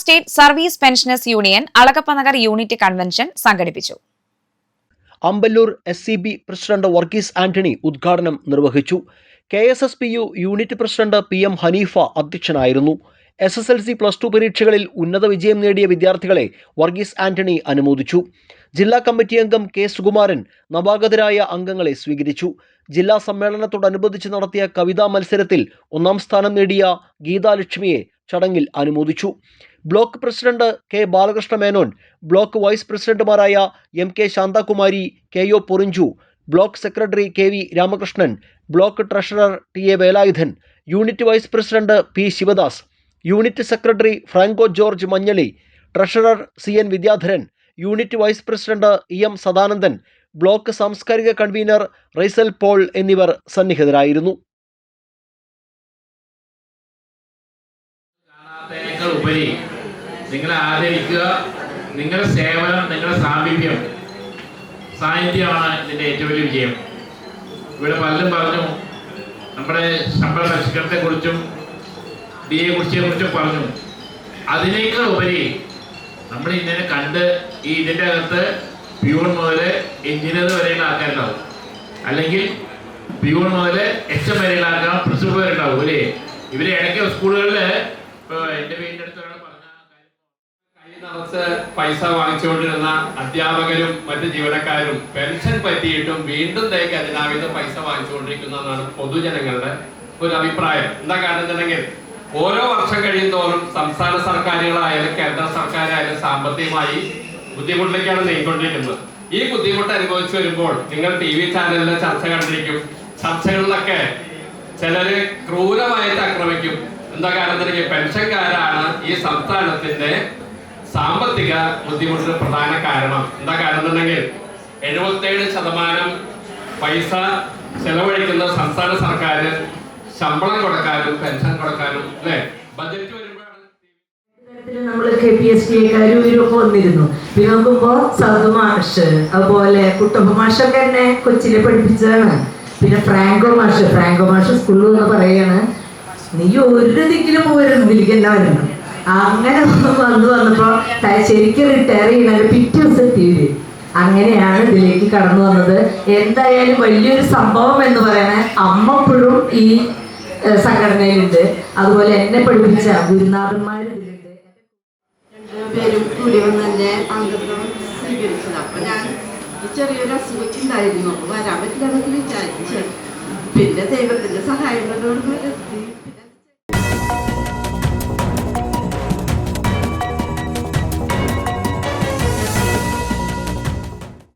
State service pensioners union Alagappanagar unit convention സംഘടിപ്പിച്ചു. Amballur SCB president Varghese Antony ഉദ്ഘാടനം നിർവഹിച്ചു. KSSPU unit president PM Haneefa അധ്യക്ഷനായിരുന്നു. SSLC +2 പരീക്ഷകളിൽ ഉന്നത വിജയം നേടിയ വിദ്യാർത്ഥികളെ വർഗീസ് ആന്റണി അനുമോദിച്ചു. ജില്ലാ കമ്മിറ്റി അംഗം K. സുകുമാരൻ നവാഗതരായ അംഗങ്ങളെ സ്വീകരിച്ചു. ജില്ലാ സമ്മേളനത്തോടനുബന്ധിച്ച് നടത്തിയ കവിതാ മത്സരത്തിൽ 1ാം സ്ഥാനം നേടിയ ഗീതാലക്ഷ്മിയെ ചടങ്ങിൽ അനുമോദിച്ചു. Block president K. Balakrishna Menon, block vice പ്രസിഡന്റുമാരായ MK Shanthakumari, KO Porinju, block secretary KV Ramakrishnan, block treasurer TA Velayudhan, unit vice president P. Sivadas, unit secretary Franco George Manjaly, treasurer CN Vidyadharan, unit vice president EM Sadanandan, block സാംസ്കാരിക കൺവീനർ റൈസൽ പോൾ എന്നിവർ സന്നിഹിതരായിരുന്നു. നിങ്ങളെ ആദരിക്കുക, നിങ്ങളുടെ സേവനം, നിങ്ങളുടെ സാന്നിധ്യമാണ് ഇതിൻ്റെ ഏറ്റവും വലിയ വിജയം. ഇവിടെ പലരും പറഞ്ഞു, നമ്മുടെ ശമ്പള പരിഷ്കരണത്തെക്കുറിച്ചും DA കുറിച്ചും പറഞ്ഞു. അതിനേക്കാൾ ഉപരി നമ്മൾ ഇങ്ങനെ കണ്ട് ഇതിൻ്റെ അകത്ത് പ്യൂൺ മുതൽ എഞ്ചിനീയർ വരെയുള്ള ആൾക്കാരുണ്ടാവും, അല്ലെങ്കിൽ പ്യൂൺ മുതൽ HM വരെയുള്ള ആൾക്കാർ, പ്രിൻസിപ്പൽ വരെ ഉണ്ടാവും അല്ലേ. ഇവരെ ഇടയ്ക്ക് സ്കൂളുകളിൽ ഇപ്പോൾ എൻ്റെ വീടിൻ്റെ അടുത്ത് ഒരാൾ പറഞ്ഞ കൈ നിറച്ച് പൈസ വാങ്ങിച്ചുകൊണ്ടിരുന്ന അധ്യാപകരും മറ്റ് ജീവനക്കാരും പെൻഷൻ പറ്റിയിട്ടും വീണ്ടും അതിനാവിധ പൈസ വാങ്ങിച്ചുകൊണ്ടിരിക്കുന്നതാണ് പൊതുജനങ്ങളുടെ ഒരു അഭിപ്രായം. എന്താ കാരണം എന്നുണ്ടെങ്കിൽ ഓരോ വർഷം കഴിയുന്തോറും സംസ്ഥാന സർക്കാരുകളായാലും കേന്ദ്ര സർക്കാരായാലും സാമ്പത്തികമായി ബുദ്ധിമുട്ടിലേക്കാണ് നീങ്ങിക്കൊണ്ടിരിക്കുന്നത്. ഈ ബുദ്ധിമുട്ട് അനുഭവിച്ചു വരുമ്പോൾ നിങ്ങൾ TV ചാനലിലെ ചർച്ച കണ്ടിരിക്കും. ചർച്ചകളിലൊക്കെ ചിലര് ക്രൂരമായിട്ട് ആക്രമിക്കും. എന്താ കാരണം എന്നുണ്ടെങ്കിൽ പെൻഷൻകാരാണ് ഈ സംസ്ഥാനത്തിന്റെ സാമ്പത്തിക ബുദ്ധിമുട്ടിന് പ്രധാന കാരണം. എന്താ കാരണം എന്നുണ്ടെങ്കിൽ 77% പൈസ ചെലവഴിക്കുന്ന സംസ്ഥാന സർക്കാർ ശമ്പളം കൊടുക്കാനും പെൻഷൻ കൊടുക്കാനും അല്ലെ ബജറ്റ് വരുമ്പോഴാണ് നമ്മൾ KPSTക്കാരും ഇവരൊക്കെ വന്നിരുന്നു. പിന്നെ നോക്കുമ്പോ സൗദ് മാഷ്, അതുപോലെ കുട്ടപ്പ മാഷൊക്കെ എന്നെ കൊച്ചിയിലെ പഠിപ്പിച്ചതാണ്. പിന്നെ ഫ്രാങ്കോ മാഷ് സ്കൂളിൽ നിന്ന് പറയാണ്, നീ ഒരു ദിക്കിലും പോകരുത്, ഇതിലേക്ക് എല്ലാം വരണം. അങ്ങനെ വന്നപ്പോ ശരിക്കും റിട്ടയർ ചെയ്യണത് പിറ്റേ ദിവസം എത്തിയില്ലേ. അങ്ങനെയാണ് ഇതിലേക്ക് കടന്നു വന്നത്. എന്തായാലും വലിയൊരു സംഭവം എന്ന് പറയണേ അമ്മപ്പോഴും ഈ സംഘടനയിലുണ്ട്. അതുപോലെ എന്നെ പഠിപ്പിച്ച ഗുരുനാഥന്മാർ ഇതിലുണ്ട്. രണ്ടുപേരും കൂടി വന്ന് എന്നെ അംഗത്വം സ്വീകരിച്ചത്. അപ്പൊ ഞാൻ ചെറിയൊരു അസുഖം ഉണ്ടായിരുന്നു, വരാൻ പറ്റില്ലെന്നൊക്കെ വിചാരിച്ചു. പിന്നെ ദൈവത്തിന്റെ സഹായം കൊണ്ടോട് എത്തി.